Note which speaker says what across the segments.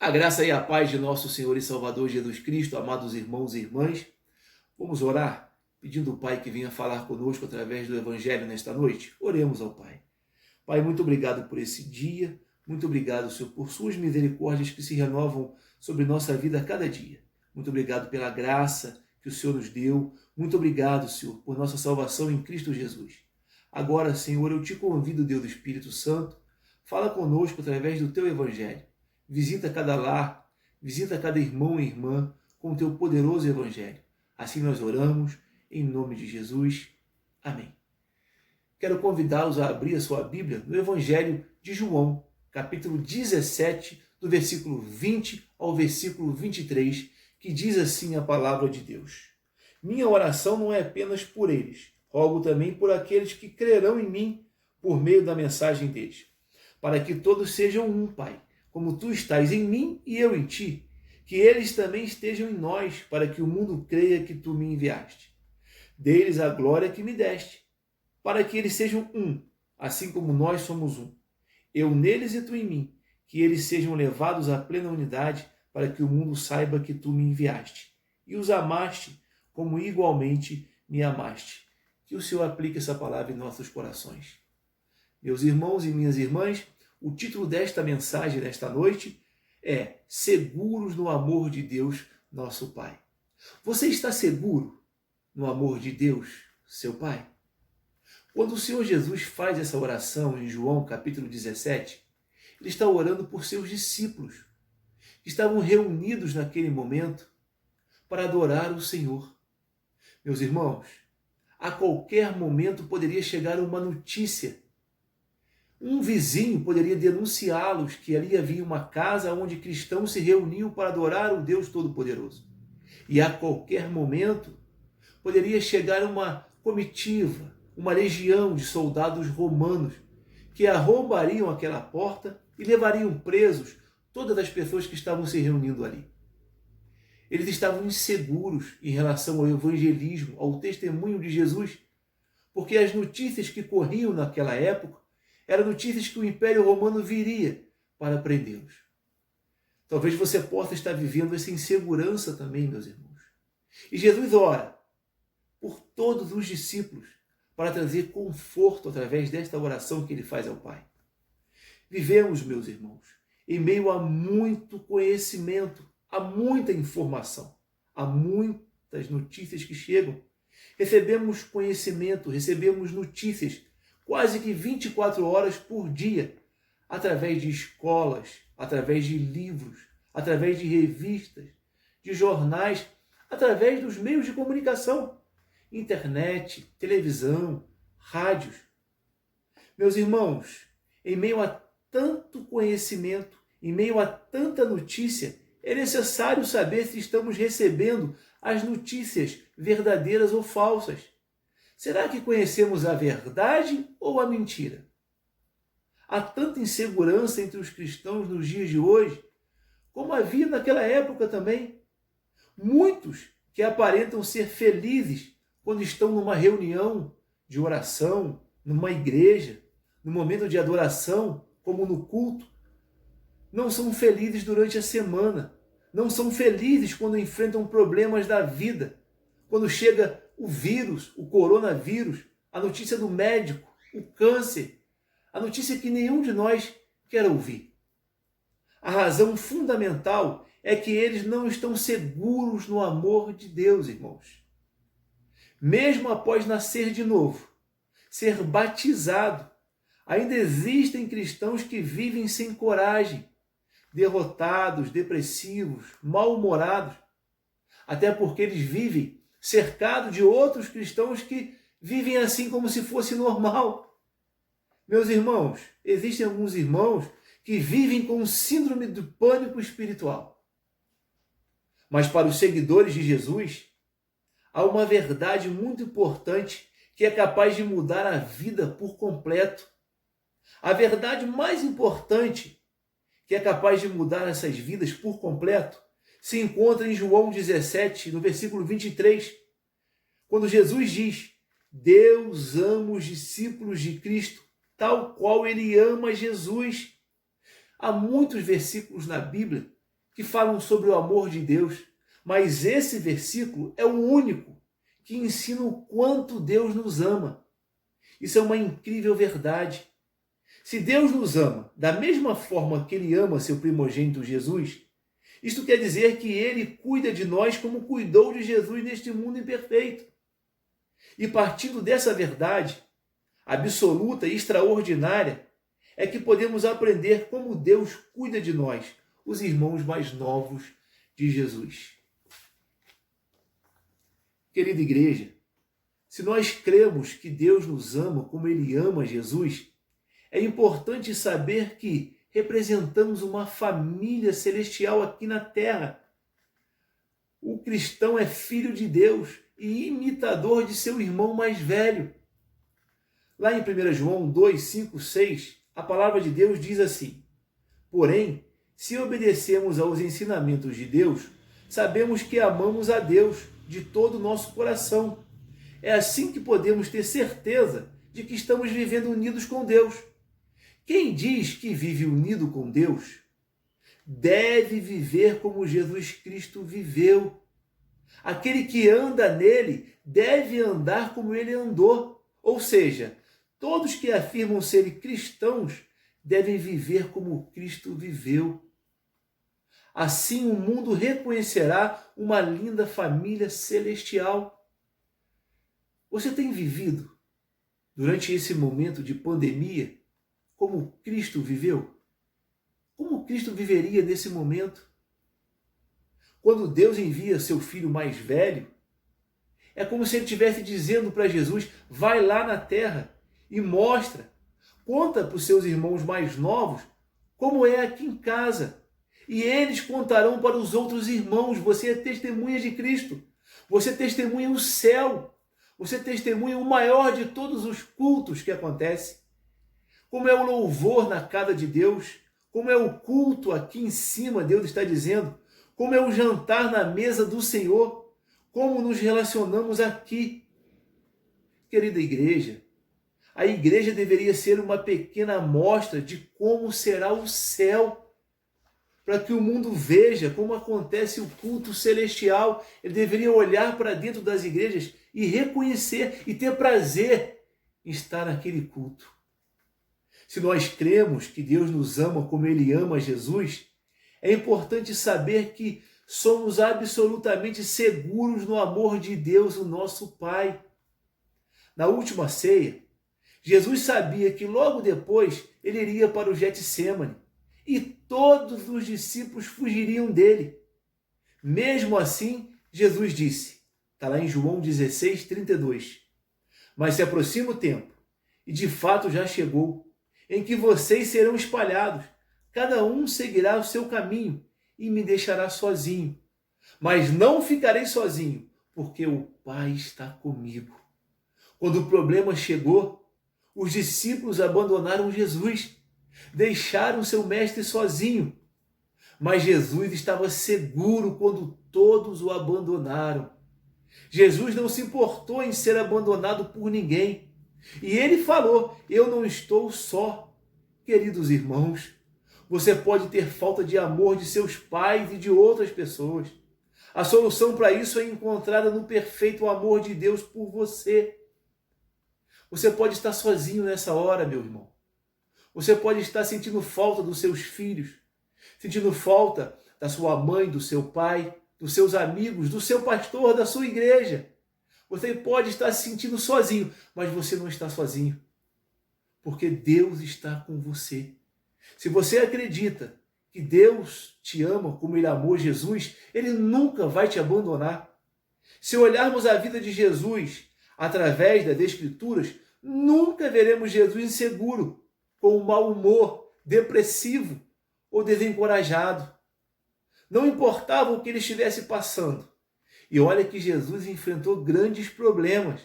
Speaker 1: A graça e a paz de nosso Senhor e Salvador Jesus Cristo, amados irmãos e irmãs, vamos orar pedindo ao Pai que venha falar conosco através do Evangelho nesta noite? Oremos ao Pai. Pai, muito obrigado por esse dia, muito obrigado, Senhor, por suas misericórdias que se renovam sobre nossa vida a cada dia. Muito obrigado pela graça que o Senhor nos deu, muito obrigado, Senhor, por nossa salvação em Cristo Jesus. Agora, Senhor, eu te convido, Deus do Espírito Santo, fala conosco através do teu Evangelho. Visita cada lar, visita cada irmão e irmã com o teu poderoso Evangelho. Assim nós oramos, em nome de Jesus. Amém. Quero convidá-los a abrir a sua Bíblia no Evangelho de João, capítulo 17, do versículo 20 ao versículo 23, que diz assim a palavra de Deus. Minha oração não é apenas por eles, rogo também por aqueles que crerão em mim por meio da mensagem deles, para que todos sejam um, Pai, como tu estás em mim e eu em ti, que eles também estejam em nós, para que o mundo creia que tu me enviaste. Dê-lhes a glória que me deste, para que eles sejam um, assim como nós somos um. Eu neles e tu em mim, que eles sejam levados à plena unidade, para que o mundo saiba que tu me enviaste, e os amaste como igualmente me amaste. Que o Senhor aplique essa palavra em nossos corações. Meus irmãos e minhas irmãs, o título desta mensagem nesta noite é Seguros no Amor de Deus, nosso Pai. Você está seguro no amor de Deus, seu Pai? Quando o Senhor Jesus faz essa oração em João capítulo 17, ele está orando por seus discípulos, que estavam reunidos naquele momento para adorar o Senhor. Meus irmãos, a qualquer momento poderia chegar uma notícia. Um vizinho poderia denunciá-los que ali havia uma casa onde cristãos se reuniam para adorar o Deus Todo-Poderoso. E a qualquer momento poderia chegar uma comitiva, uma legião de soldados romanos que arrombariam aquela porta e levariam presos todas as pessoas que estavam se reunindo ali. Eles estavam inseguros em relação ao evangelismo, ao testemunho de Jesus, porque as notícias que corriam naquela época eram notícias que o Império Romano viria para prendê-los. Talvez você possa estar vivendo essa insegurança também, meus irmãos. E Jesus ora por todos os discípulos para trazer conforto através desta oração que ele faz ao Pai. Vivemos, meus irmãos, em meio a muito conhecimento, a muita informação, a muitas notícias que chegam. Recebemos conhecimento, recebemos notícias quase que 24 horas por dia, através de escolas, através de livros, através de revistas, de jornais, através dos meios de comunicação, internet, televisão, rádios. Meus irmãos, em meio a tanto conhecimento, em meio a tanta notícia, é necessário saber se estamos recebendo as notícias verdadeiras ou falsas. Será que conhecemos a verdade ou a mentira? Há tanta insegurança entre os cristãos nos dias de hoje, como havia naquela época também. Muitos que aparentam ser felizes quando estão numa reunião de oração, numa igreja, no momento de adoração, como no culto, não são felizes durante a semana, não são felizes quando enfrentam problemas da vida, quando chega o vírus, o coronavírus, a notícia do médico, o câncer, a notícia que nenhum de nós quer ouvir. A razão fundamental é que eles não estão seguros no amor de Deus, irmãos. Mesmo após nascer de novo, ser batizado, ainda existem cristãos que vivem sem coragem, derrotados, depressivos, mal-humorados, até porque eles vivem cercados de outros cristãos que vivem assim como se fosse normal. Meus irmãos, existem alguns irmãos que vivem com síndrome do pânico espiritual. Mas para os seguidores de Jesus, há uma verdade muito importante que é capaz de mudar a vida por completo. A verdade mais importante que é capaz de mudar essas vidas por completo se encontra em João 17, no versículo 23, quando Jesus diz: Deus ama os discípulos de Cristo, tal qual ele ama Jesus. Há muitos versículos na Bíblia que falam sobre o amor de Deus, mas esse versículo é o único que ensina o quanto Deus nos ama. Isso é uma incrível verdade. Se Deus nos ama da mesma forma que Ele ama seu primogênito Jesus, isto quer dizer que Ele cuida de nós como cuidou de Jesus neste mundo imperfeito. E partindo dessa verdade absoluta e extraordinária, é que podemos aprender como Deus cuida de nós, os irmãos mais novos de Jesus. Querida igreja, se nós cremos que Deus nos ama como Ele ama Jesus, é importante saber que representamos uma família celestial aqui na terra. O cristão é filho de Deus e imitador de seu irmão mais velho. Lá em 1 João 2, 5, 6, a palavra de Deus diz assim: porém, se obedecemos aos ensinamentos de Deus, sabemos que amamos a Deus de todo o nosso coração. É assim que podemos ter certeza de que estamos vivendo unidos com Deus. Quem diz que vive unido com Deus, deve viver como Jesus Cristo viveu. Aquele que anda nele deve andar como ele andou. Ou seja, todos que afirmam serem cristãos devem viver como Cristo viveu. Assim o mundo reconhecerá uma linda família celestial. Você tem vivido, durante esse momento de pandemia, como Cristo viveu? Como Cristo viveria nesse momento? Quando Deus envia seu filho mais velho, é como se ele estivesse dizendo para Jesus: vai lá na terra e mostra, conta para os seus irmãos mais novos como é aqui em casa. E eles contarão para os outros irmãos. Você é testemunha de Cristo. Você testemunha o céu. Você testemunha o maior de todos os cultos que acontece. Como é o louvor na casa de Deus. Como é o culto aqui em cima, Deus está dizendo. Como é o jantar na mesa do Senhor. Como nos relacionamos aqui. Querida igreja, a igreja deveria ser uma pequena amostra de como será o céu. Para que o mundo veja como acontece o culto celestial. Ele deveria olhar para dentro das igrejas e reconhecer e ter prazer em estar naquele culto. Se nós cremos que Deus nos ama como Ele ama Jesus, é importante saber que somos absolutamente seguros no amor de Deus, o nosso Pai. Na última ceia, Jesus sabia que logo depois Ele iria para o Getsêmani e todos os discípulos fugiriam dele. Mesmo assim, Jesus disse, está lá em João 16, 32, mas se aproxima o tempo, e de fato já chegou, em que vocês serão espalhados, cada um seguirá o seu caminho e me deixará sozinho. Mas não ficarei sozinho, porque o Pai está comigo. Quando o problema chegou, os discípulos abandonaram Jesus, deixaram seu mestre sozinho. Mas Jesus estava seguro quando todos o abandonaram. Jesus não se importou em ser abandonado por ninguém. E ele falou, eu não estou só. Queridos irmãos, você pode ter falta de amor de seus pais e de outras pessoas. A solução para isso é encontrada no perfeito amor de Deus por você. Você pode estar sozinho nessa hora, meu irmão. Você pode estar sentindo falta dos seus filhos, sentindo falta da sua mãe, do seu pai, dos seus amigos, do seu pastor, da sua igreja. Você pode estar se sentindo sozinho, mas você não está sozinho, porque Deus está com você. Se você acredita que Deus te ama como Ele amou Jesus, Ele nunca vai te abandonar. Se olharmos a vida de Jesus através das Escrituras, nunca veremos Jesus inseguro, com mau humor, depressivo ou desencorajado. Não importava o que ele estivesse passando. E olha que Jesus enfrentou grandes problemas.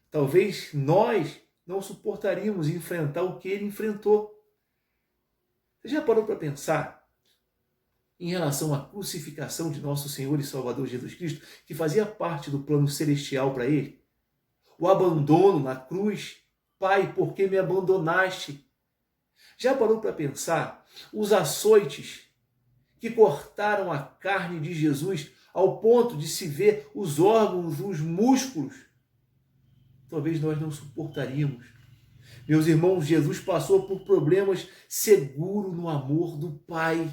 Speaker 1: Talvez nós não suportaríamos enfrentar o que ele enfrentou. Você já parou para pensar em relação à crucificação de nosso Senhor e Salvador Jesus Cristo, que fazia parte do plano celestial para ele? O abandono na cruz. Pai, por que me abandonaste? Já parou para pensar os açoites que cortaram a carne de Jesus ao ponto de se ver os órgãos, os músculos, talvez nós não suportaríamos. Meus irmãos, Jesus passou por problemas seguro no amor do Pai.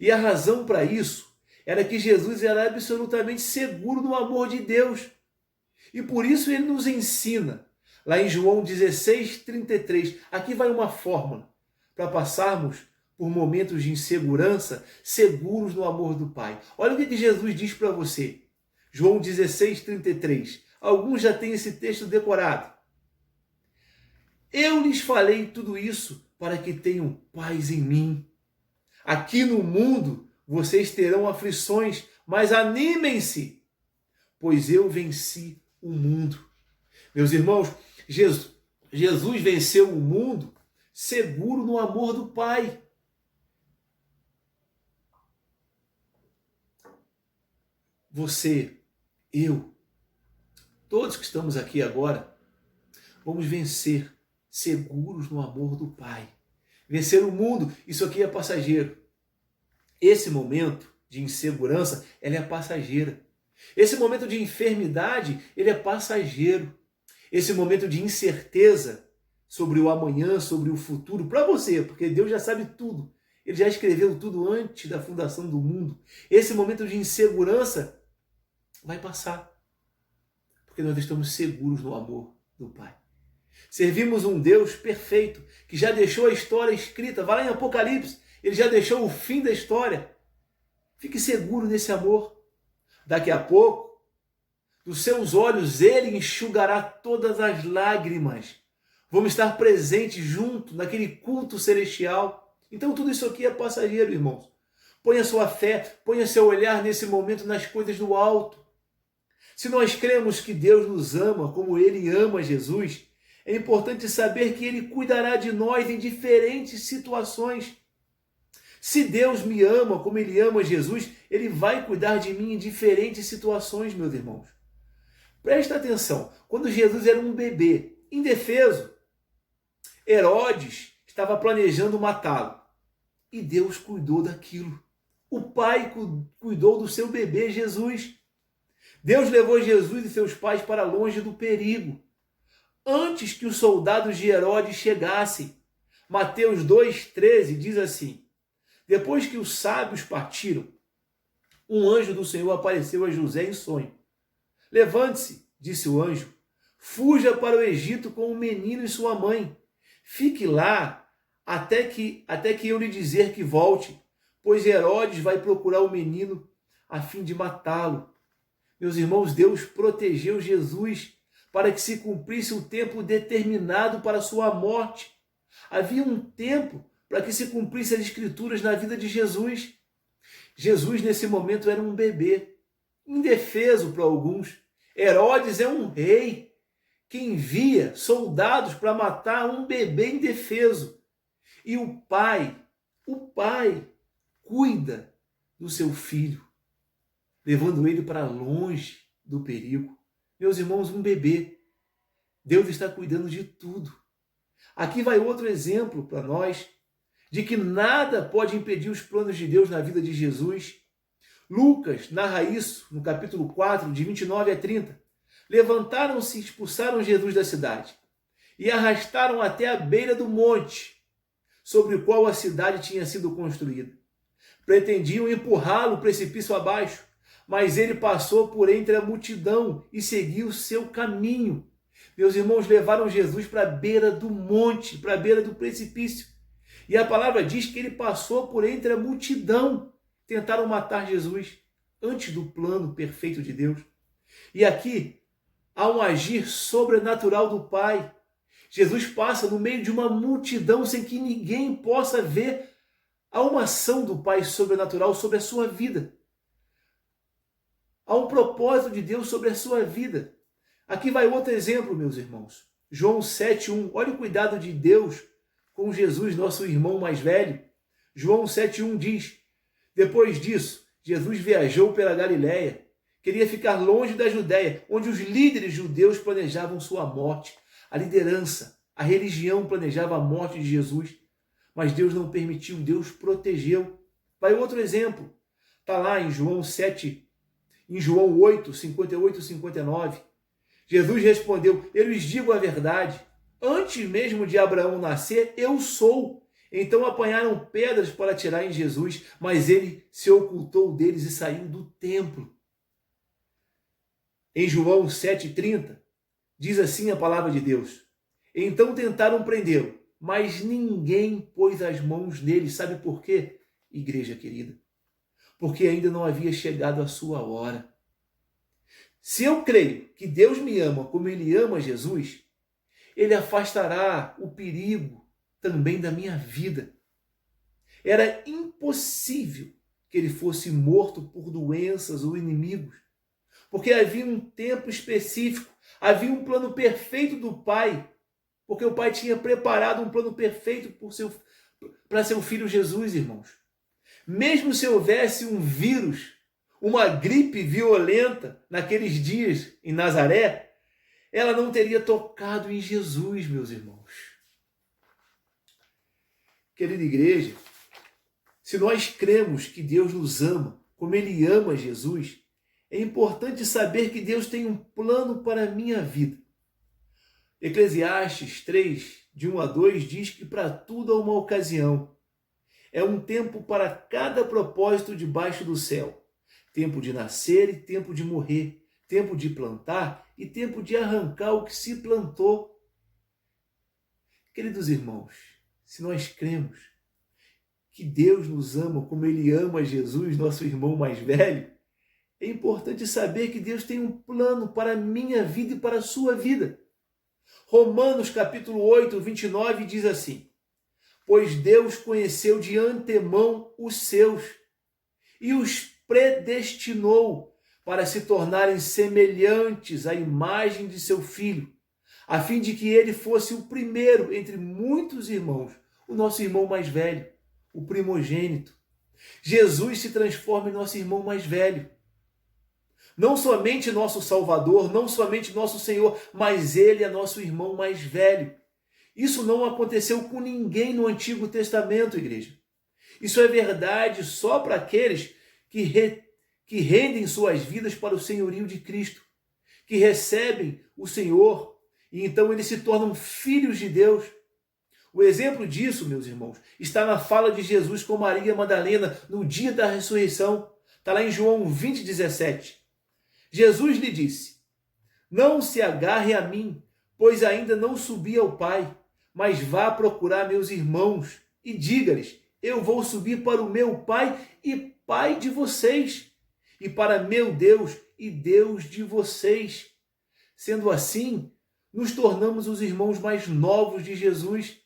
Speaker 1: E a razão para isso era que Jesus era absolutamente seguro no amor de Deus. E por isso ele nos ensina, lá em João 16:33, aqui vai uma fórmula para passarmos por momentos de insegurança, seguros no amor do Pai. Olha o que Jesus diz para você. João 16:33. Alguns já têm esse texto decorado. Eu lhes falei tudo isso para que tenham paz em mim. Aqui no mundo vocês terão aflições, mas animem-se, pois eu venci o mundo. Meus irmãos, Jesus venceu o mundo seguro no amor do Pai. Você, eu, todos que estamos aqui agora, vamos vencer seguros no amor do Pai. Vencer o mundo, isso aqui é passageiro. Esse momento de insegurança, ela é passageira. Esse momento de enfermidade, ele é passageiro. Esse momento de incerteza sobre o amanhã, sobre o futuro, para você, porque Deus já sabe tudo. Ele já escreveu tudo antes da fundação do mundo. Esse momento de insegurança vai passar, porque nós estamos seguros no amor do Pai. Servimos um Deus perfeito, que já deixou a história escrita. Vai lá em Apocalipse, ele já deixou o fim da história. Fique seguro nesse amor. Daqui a pouco, dos seus olhos ele enxugará todas as lágrimas. Vamos estar presentes junto naquele culto celestial. Então tudo isso aqui é passageiro, irmãos. Ponha sua fé, ponha seu olhar nesse momento nas coisas do alto. Se nós cremos que Deus nos ama como ele ama Jesus, é importante saber que ele cuidará de nós em diferentes situações. Se Deus me ama como ele ama Jesus, ele vai cuidar de mim em diferentes situações, meus irmãos. Presta atenção, quando Jesus era um bebê, indefeso, Herodes estava planejando matá-lo. E Deus cuidou daquilo. O Pai cuidou do seu bebê Jesus. Deus levou Jesus e seus pais para longe do perigo, antes que os soldados de Herodes chegassem. Mateus 2,13 diz assim: depois que os sábios partiram, um anjo do Senhor apareceu a José em sonho. Levante-se, disse o anjo, fuja para o Egito com o menino e sua mãe. Fique lá até que eu lhe dizer que volte, pois Herodes vai procurar o menino a fim de matá-lo. Meus irmãos, Deus protegeu Jesus para que se cumprisse o tempo determinado para a sua morte. Havia um tempo para que se cumprisse as escrituras na vida de Jesus. Jesus, nesse momento, era um bebê, indefeso para alguns. Herodes é um rei que envia soldados para matar um bebê indefeso. E o pai cuida do seu filho, levando ele para longe do perigo. Meus irmãos, um bebê. Deus está cuidando de tudo. Aqui vai outro exemplo para nós de que nada pode impedir os planos de Deus na vida de Jesus. Lucas narra isso no capítulo 4, de 29 a 30. Levantaram-se e expulsaram Jesus da cidade e arrastaram até a beira do monte sobre o qual a cidade tinha sido construída. Pretendiam empurrá-lo o precipício abaixo, mas ele passou por entre a multidão e seguiu o seu caminho. Meus irmãos, levaram Jesus para a beira do monte, para a beira do precipício. E a palavra diz que ele passou por entre a multidão. Tentaram matar Jesus antes do plano perfeito de Deus. E aqui há um agir sobrenatural do Pai. Jesus passa no meio de uma multidão sem que ninguém possa ver. Há uma ação do Pai sobrenatural sobre a sua vida. Há um propósito de Deus sobre a sua vida. Aqui vai outro exemplo, meus irmãos. João 7,1. Olha o cuidado de Deus com Jesus, nosso irmão mais velho. João 7,1 diz: depois disso, Jesus viajou pela Galiléia. Queria ficar longe da Judéia, onde os líderes judeus planejavam sua morte. A liderança, a religião planejava a morte de Jesus. Mas Deus não permitiu, Deus protegeu. Vai outro exemplo. Está lá em João 7, em João 8, 58 e 59. Jesus respondeu: eu lhes digo a verdade, antes mesmo de Abraão nascer, eu sou. Então apanharam pedras para atirar em Jesus, mas ele se ocultou deles e saiu do templo. Em João 7,30, diz assim a palavra de Deus: então tentaram prendê-lo, mas ninguém pôs as mãos nele. Sabe por quê, igreja querida? Porque ainda não havia chegado a sua hora. Se eu creio que Deus me ama como Ele ama Jesus, Ele afastará o perigo também da minha vida. Era impossível que ele fosse morto por doenças ou inimigos, porque havia um tempo específico, havia um plano perfeito do Pai, porque o Pai tinha preparado um plano perfeito para seu filho Jesus, irmãos. Mesmo se houvesse um vírus, uma gripe violenta naqueles dias em Nazaré, ela não teria tocado em Jesus, meus irmãos. Querida igreja, se nós cremos que Deus nos ama, como Ele ama Jesus, é importante saber que Deus tem um plano para a minha vida. Eclesiastes 3, de 1 a 2, diz que para tudo há uma ocasião. É um tempo para cada propósito debaixo do céu. Tempo de nascer e tempo de morrer. Tempo de plantar e tempo de arrancar o que se plantou. Queridos irmãos, se nós cremos que Deus nos ama como Ele ama Jesus, nosso irmão mais velho, é importante saber que Deus tem um plano para a minha vida e para a sua vida. Romanos capítulo 8, 29 diz assim: pois Deus conheceu de antemão os seus e os predestinou para se tornarem semelhantes à imagem de seu Filho, a fim de que ele fosse o primeiro entre muitos irmãos, o nosso irmão mais velho, o primogênito. Jesus se transforma em nosso irmão mais velho. Não somente nosso Salvador, não somente nosso Senhor, mas Ele é nosso irmão mais velho. Isso não aconteceu com ninguém no Antigo Testamento, igreja. Isso é verdade só para aqueles que rendem suas vidas para o senhorio de Cristo, que recebem o Senhor e então eles se tornam filhos de Deus. O exemplo disso, meus irmãos, está na fala de Jesus com Maria Madalena no dia da ressurreição. Está lá em João 20, 17. Jesus lhe disse: não se agarre a mim, pois ainda não subi ao Pai, mas vá procurar meus irmãos e diga-lhes: eu vou subir para o meu Pai e Pai de vocês, e para meu Deus e Deus de vocês. Sendo assim, nos tornamos os irmãos mais novos de Jesus.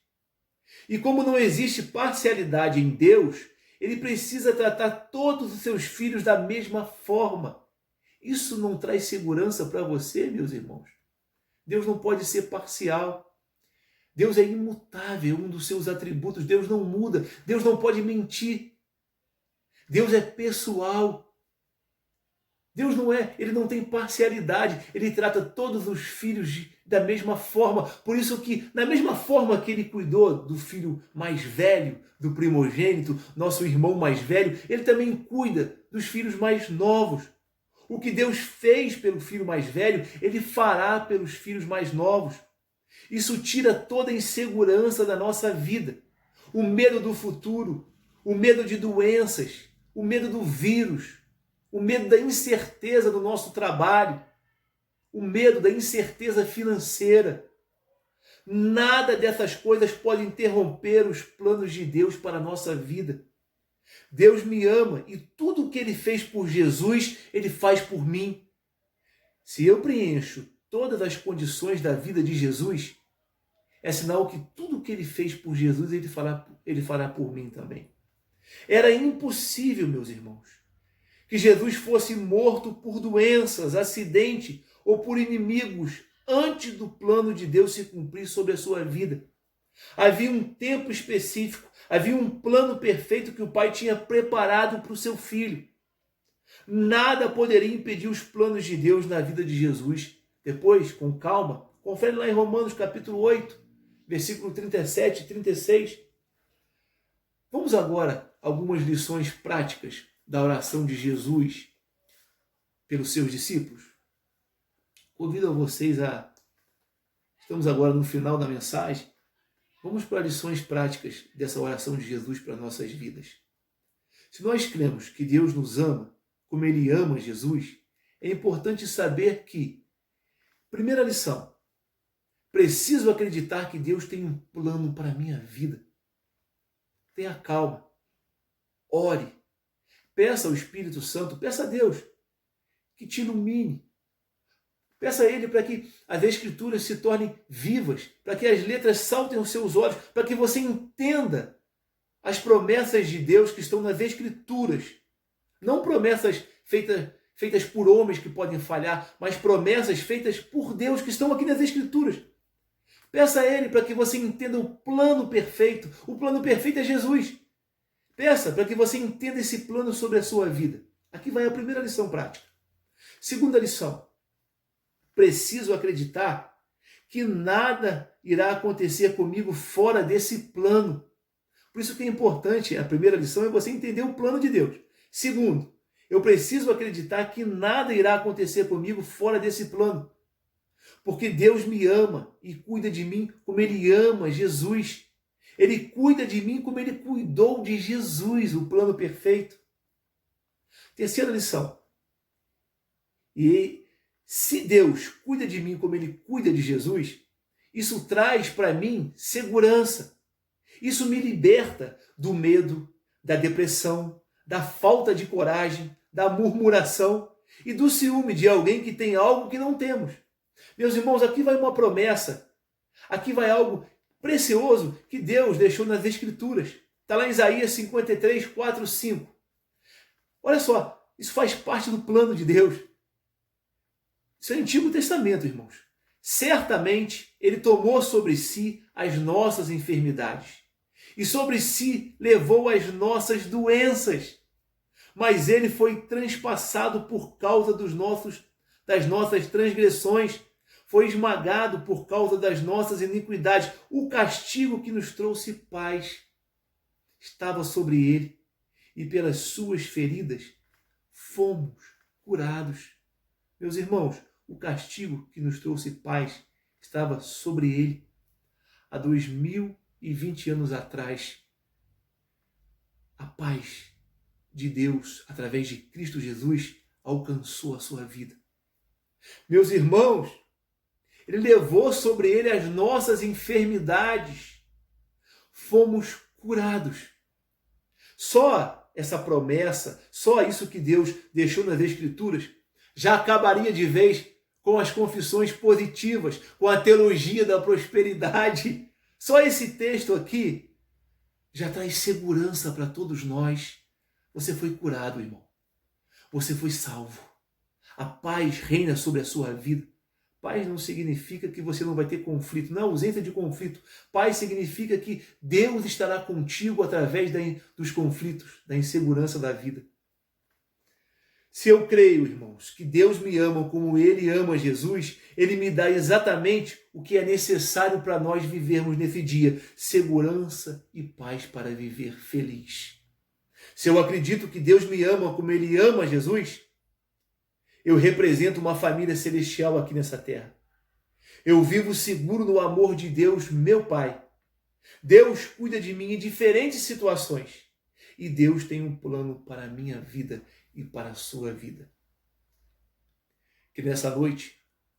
Speaker 1: E como não existe parcialidade em Deus, Ele precisa tratar todos os seus filhos da mesma forma. Isso não traz segurança para você, meus irmãos? Deus não pode ser parcial. Deus é imutável, um dos seus atributos. Deus não muda. Deus não pode mentir. Deus é pessoal. Deus ele não tem parcialidade. Ele trata todos os filhos da mesma forma. Por isso que, na mesma forma que Ele cuidou do filho mais velho, do primogênito, nosso irmão mais velho, Ele também cuida dos filhos mais novos. O que Deus fez pelo filho mais velho, Ele fará pelos filhos mais novos. Isso tira toda a insegurança da nossa vida. O medo do futuro, o medo de doenças, o medo do vírus, o medo da incerteza do nosso trabalho, o medo da incerteza financeira. Nada dessas coisas pode interromper os planos de Deus para a nossa vida. Deus me ama e tudo o que Ele fez por Jesus, Ele faz por mim. Se eu preencho todas as condições da vida de Jesus, é sinal que tudo o que Ele fez por Jesus, Ele fará por mim também. Era impossível, meus irmãos, que Jesus fosse morto por doenças, acidente ou por inimigos antes do plano de Deus se cumprir sobre a sua vida. Havia um tempo específico, havia um plano perfeito que o Pai tinha preparado para o seu filho. Nada poderia impedir os planos de Deus na vida de Jesus. Depois, com calma, confere lá em Romanos capítulo 8, versículo 37 e 36. Vamos agora algumas lições práticas da oração de Jesus pelos seus discípulos. Convido a vocês estamos agora no final da mensagem, vamos para lições práticas dessa oração de Jesus para nossas vidas. Se nós cremos que Deus nos ama como Ele ama Jesus, é importante saber que, primeira lição, preciso acreditar que Deus tem um plano para a minha vida. Tenha calma, ore, peça ao Espírito Santo, peça a Deus que te ilumine. Peça a Ele para que as Escrituras se tornem vivas, para que as letras saltem aos seus olhos, para que você entenda as promessas de Deus que estão nas Escrituras. Não promessas feitas por homens que podem falhar, mas promessas feitas por Deus que estão aqui nas Escrituras. Peça a Ele para que você entenda o plano perfeito. O plano perfeito é Jesus. Peça para que você entenda esse plano sobre a sua vida. Aqui vai a primeira lição prática. Segunda lição. Preciso acreditar que nada irá acontecer comigo fora desse plano. Por isso que é importante, a primeira lição é você entender o plano de Deus. Segundo, eu preciso acreditar que nada irá acontecer comigo fora desse plano. Porque Deus me ama e cuida de mim como Ele ama Jesus. Ele cuida de mim como Ele cuidou de Jesus, o plano perfeito. Terceira lição. E se Deus cuida de mim como Ele cuida de Jesus, isso traz para mim segurança. Isso me liberta do medo, da depressão, da falta de coragem, da murmuração e do ciúme de alguém que tem algo que não temos. Meus irmãos, aqui vai uma promessa. Aqui vai algo precioso que Deus deixou nas Escrituras. Está lá em Isaías 53, 4, 5. Olha só, isso faz parte do plano de Deus. Isso é o Antigo Testamento, irmãos. Certamente Ele tomou sobre si as nossas enfermidades e sobre si levou as nossas doenças. Mas Ele foi transpassado por causa das nossas transgressões, foi esmagado por causa das nossas iniquidades. O castigo que nos trouxe paz estava sobre Ele, e pelas suas feridas fomos curados. Meus irmãos, o castigo que nos trouxe paz estava sobre Ele. Há 2020 anos atrás, a paz de Deus, através de Cristo Jesus, alcançou a sua vida. Meus irmãos, Ele levou sobre Ele as nossas enfermidades. Fomos curados. Só essa promessa, só isso que Deus deixou nas Escrituras, já acabaria de vez com as confissões positivas, com a teologia da prosperidade. Só esse texto aqui já traz segurança para todos nós. Você foi curado, irmão. Você foi salvo. A paz reina sobre a sua vida. Paz não significa que você não vai ter conflito, não é ausência de conflito. Paz significa que Deus estará contigo através dos conflitos, da insegurança da vida. Se eu creio, irmãos, que Deus me ama como Ele ama Jesus, Ele me dá exatamente o que é necessário para nós vivermos nesse dia: segurança e paz para viver feliz. Se eu acredito que Deus me ama como Ele ama Jesus, eu represento uma família celestial aqui nessa terra. Eu vivo seguro no amor de Deus, meu Pai. Deus cuida de mim em diferentes situações. E Deus tem um plano para a minha vida e para a sua vida. Que nessa noite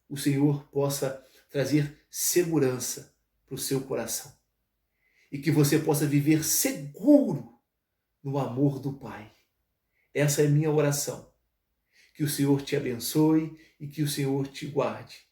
Speaker 1: o Senhor possa trazer segurança para o seu coração. E que você possa viver seguro no amor do Pai. Essa é minha oração. Que o Senhor te abençoe e que o Senhor te guarde.